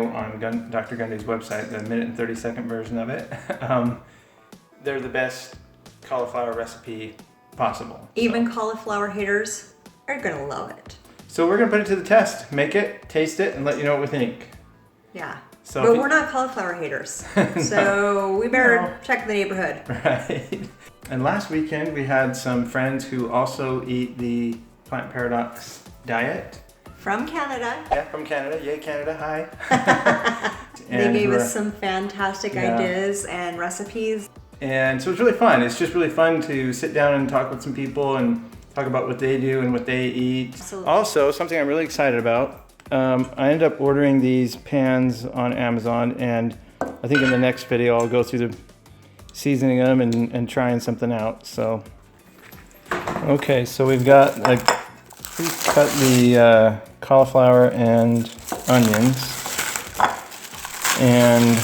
video on Dr. Gundy's website, the minute and 30-second version of it. They're the best cauliflower recipe possible. Even cauliflower haters are gonna love it. So we're gonna put it to the test. Make it, taste it, and let you know what we think. Yeah. So but we're not cauliflower haters. So we better check the neighborhood. Right. And last weekend we had some friends who also eat the Plant Paradox diet. From Canada. Yeah, from Canada. Yay, Canada. Hi. They gave us some fantastic ideas and recipes. And so it's really fun. It's just really fun to sit down and talk with some people and talk about what they do and what they eat. Absolutely. Also, something I'm really excited about. I ended up ordering these pans on Amazon, and I think in the next video I'll go through the seasoning them and trying something out. So, okay, so we've got pre-cut the cauliflower and onions, and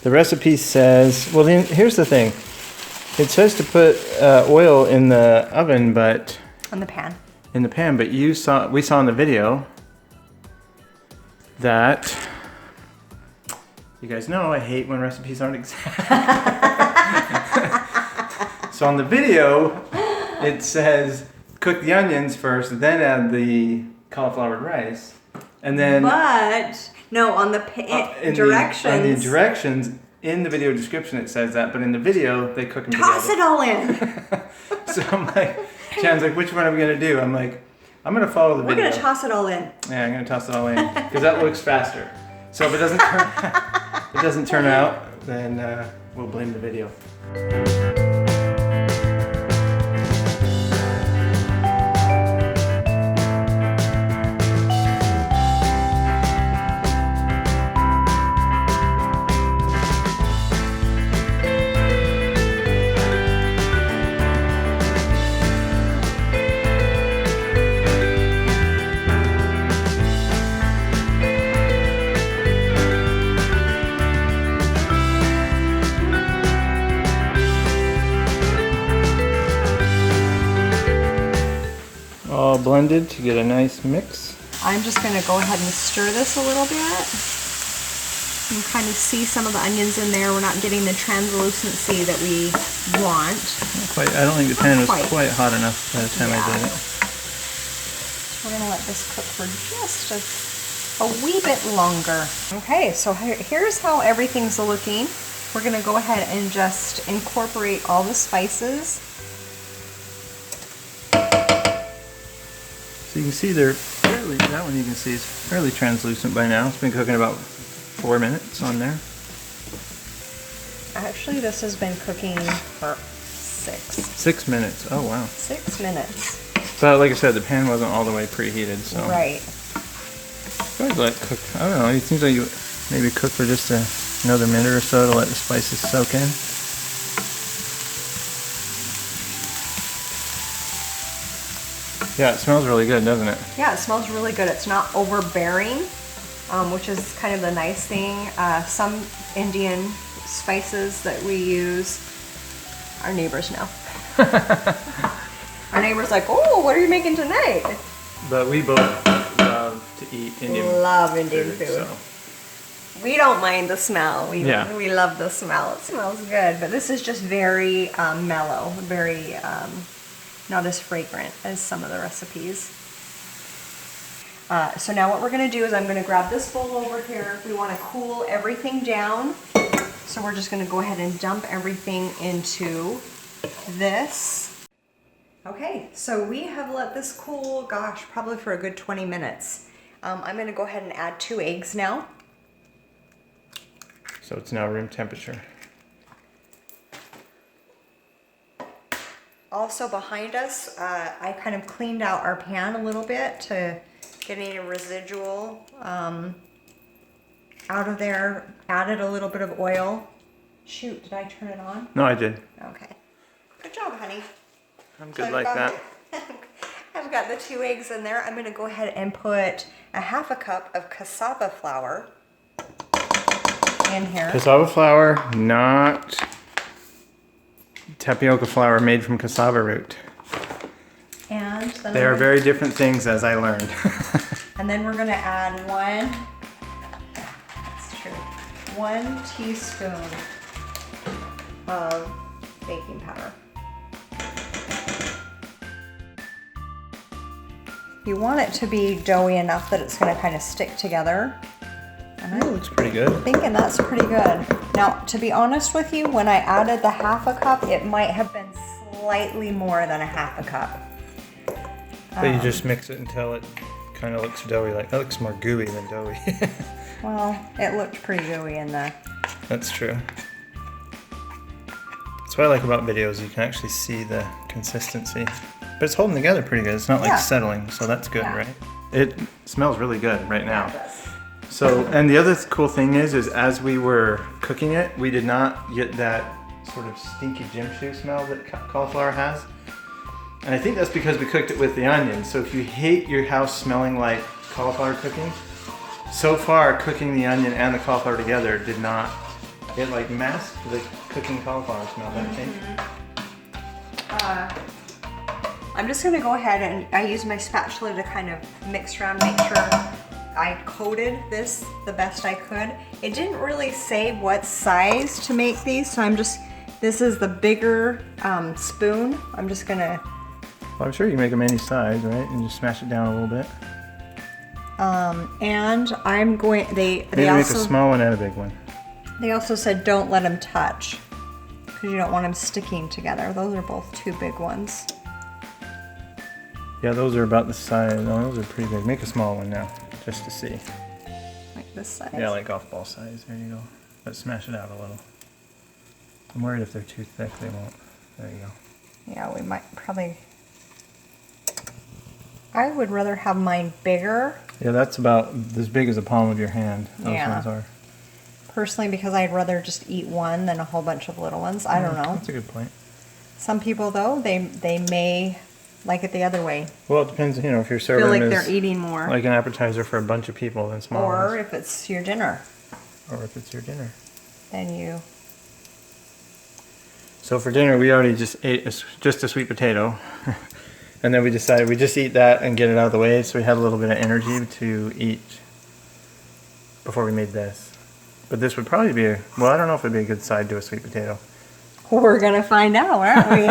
the recipe says, well, here's the thing. It says to put oil in the oven, but on the pan. In the pan, but we saw in the video that, you guys know I hate when recipes aren't exact. So on the video, it says cook the onions first, then add the cauliflower rice, and then. But no, on the directions. On the directions in the video description it says that, but in the video they cook them together. Toss it all in. So I'm like, Jan's like, which one are we gonna do? I'm like, I'm gonna follow the video. We're gonna toss it all in. Yeah, I'm gonna toss it all in because that looks faster. So if it doesn't turn out, then we'll blame the video. All blended to get a nice mix. I'm just going to go ahead and stir this a little bit. You can kind of see some of the onions in there. We're not getting the translucency that we want. Not quite. I don't think the pan was quite hot enough by the time I did it. So we're going to let this cook for just a wee bit longer. Okay, so here's how everything's looking. We're going to go ahead and just incorporate all the spices. So you can see they're fairly, that one you can see is fairly translucent by now. It's been cooking about 4 minutes on there. Actually, this has been cooking for 6. 6 minutes, oh wow. 6 minutes. But like I said, the pan wasn't all the way preheated, so. Right. Go ahead, let it cook. I don't know, it seems like you maybe cook for just another minute or so to let the spices soak in. Yeah, it smells really good, doesn't it? Yeah, it smells really good. It's not overbearing, which is kind of the nice thing. Some Indian spices that we use, our neighbors know. Our neighbor's like, oh, what are you making tonight? But we both love to eat Indian food. Love Indian food. So. We don't mind the smell. We love the smell. It smells good. But this is just very mellow, very not as fragrant as some of the recipes. So now what we're going to do is I'm going to grab this bowl over here. We want to cool everything down. So we're just going to go ahead and dump everything into this. Okay, so we have let this cool, gosh, probably for a good 20 minutes. I'm going to go ahead and add 2 eggs now. So it's now room temperature. Also behind us, I kind of cleaned out our pan a little bit to get any residual out of there. Added a little bit of oil. Shoot, did I turn it on? No, I did. Okay. Good job, honey. I'm good like that. I've got the 2 eggs in there. I'm going to go ahead and put a 1/2 cup of cassava flour in here. Cassava flour, not tapioca flour made from cassava root. And then they are very different things, as I learned. And then we're going to add 1 1 teaspoon of baking powder. You want it to be doughy enough that it's going to kind of stick together. That looks pretty good. I'm thinking that's pretty good. Now, to be honest with you, when I added the 1/2 cup, it might have been slightly more than a 1/2 cup. But you just mix it until it kind of looks doughy. Like that looks more gooey than doughy. Well, it looked pretty gooey in the... That's true. That's what I like about videos. You can actually see the consistency. But it's holding together pretty good. It's not like settling, so that's good, right? It smells really good right now. Yeah, it does. So, and the other cool thing is as we were cooking it, we did not get that sort of stinky gym shoe smell that cauliflower has. And I think that's because we cooked it with the onion. So if you hate your house smelling like cauliflower cooking, so far cooking the onion and the cauliflower together did not, it like masked the cooking cauliflower smell, don't you think? I'm just gonna go ahead and I use my spatula to kind of mix around, make sure I coated this the best I could. It didn't really say what size to make these, so this is the bigger spoon. I'm just gonna... Well, I'm sure you can make them any size, right? And just smash it down a little bit. And I'm going, they Maybe also... make a small one and a big one. They also said don't let them touch, because you don't want them sticking together. Those are both 2 big ones. Yeah, those are about the size. No, those are pretty big. Make a small one now, just to see. Like this size? Yeah, like golf ball size. There you go. But smash it out a little. I'm worried if they're too thick, they won't. There you go. Yeah, we might probably... I would rather have mine bigger. Yeah, that's about as big as the palm of your hand. Those ones are. Personally, because I'd rather just eat one than a whole bunch of little ones. I don't know. That's a good point. Some people, though, they may like it the other way. Well, it depends, if you're Feel serving like as they're eating more. like an appetizer for a bunch of people, then small Or ones. if it's your dinner. Or if it's your dinner. Then you... So for dinner, we already just ate just a sweet potato. And then we decided we just eat that and get it out of the way, so we had a little bit of energy to eat before we made this. But this would probably be, well, I don't know if it'd be a good side to a sweet potato. We're gonna find out, aren't we?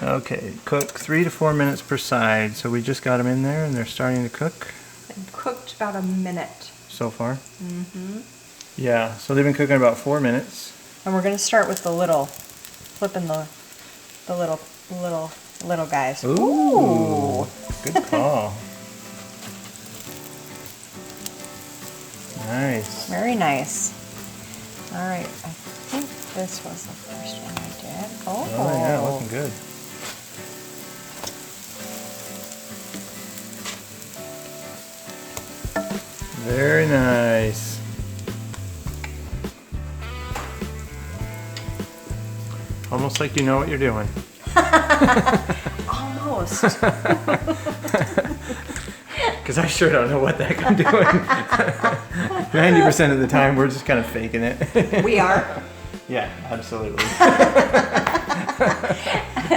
Okay, cook 3 to 4 minutes per side. So we just got them in there and they're starting to cook. They've cooked about a minute. So far? Mm-hmm. Yeah, so they've been cooking about 4 minutes. And we're gonna start with the little, flipping the little guys. Ooh. Good call. Nice. Very nice. All right, I think this was the first one I did. Oh, yeah, looking good. Very nice. Almost like you know what you're doing. Almost. Because I sure don't know what the heck I'm doing. 90% of the time, we're just kind of faking it. We are. Yeah, absolutely.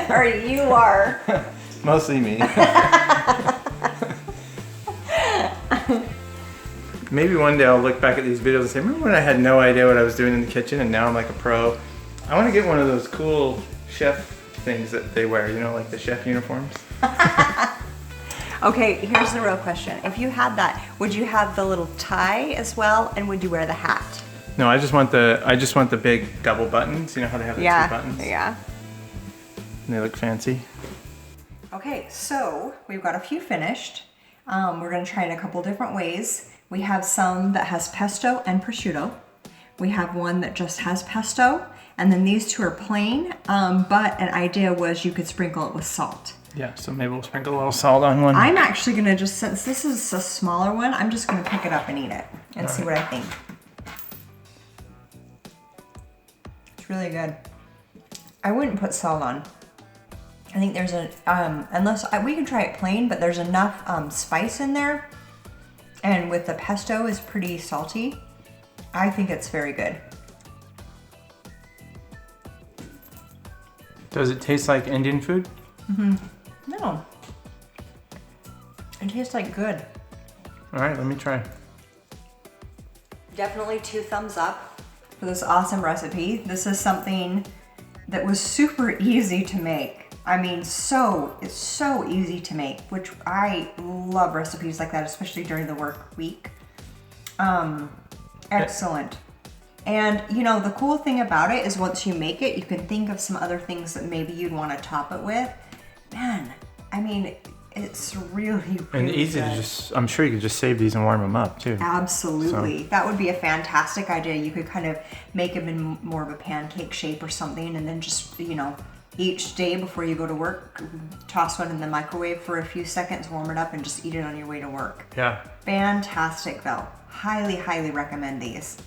Or you are. Mostly me. Maybe one day I'll look back at these videos and say, remember when I had no idea what I was doing in the kitchen and now I'm like a pro? I want to get one of those cool chef things that they wear, like the chef uniforms. Okay, here's the real question. If you had that, would you have the little tie as well, and would you wear the hat? No, I just want the big double buttons. You know how they have the 2 buttons? Yeah. And they look fancy. Okay, so we've got a few finished. We're gonna try it a couple different ways. We have some that has pesto and prosciutto. We have one that just has pesto, and then these 2 are plain, but an idea was you could sprinkle it with salt. Yeah, so maybe we'll sprinkle a little salt on one. I'm actually gonna since this is a smaller one, I'm just gonna pick it up and eat it and see what I think. It's really good. I wouldn't put salt on. I think there's we can try it plain, but there's enough spice in there. And with the pesto is pretty salty. I think it's very good. Does it taste like Indian food? Mm-hmm. No. It tastes like good. All right, let me try. definitely 2 thumbs up for this awesome recipe. This is something that was super easy to make. I mean, it's so easy to make, which I love recipes like that, especially during the work week. Excellent. And you know, the cool thing about it is once you make it, you can think of some other things that maybe you'd want to top it with. Man, I mean, it's really and easy good. to just, I'm sure you could just save these and warm them up too. Absolutely. So. That would be a fantastic idea. You could kind of make them in more of a pancake shape or something, and then just, you know, each day before you go to work, toss one in the microwave for a few seconds, warm it up, and just eat it on your way to work. Yeah. Fantastic though. Highly, highly recommend these.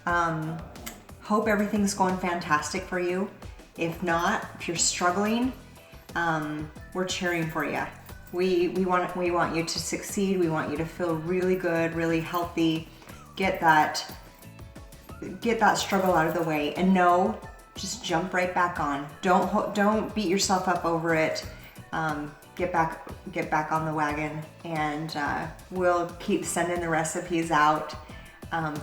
Hope everything's going fantastic for you. If not, if you're struggling, we're cheering for you. We want you to succeed. We want you to feel really good, really healthy. Get that struggle out of the way, and no, just jump right back on. Don't beat yourself up over it. Get back on the wagon, and we'll keep sending the recipes out.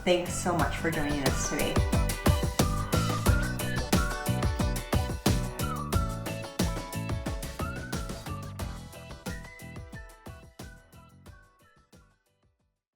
Thanks so much for joining us today.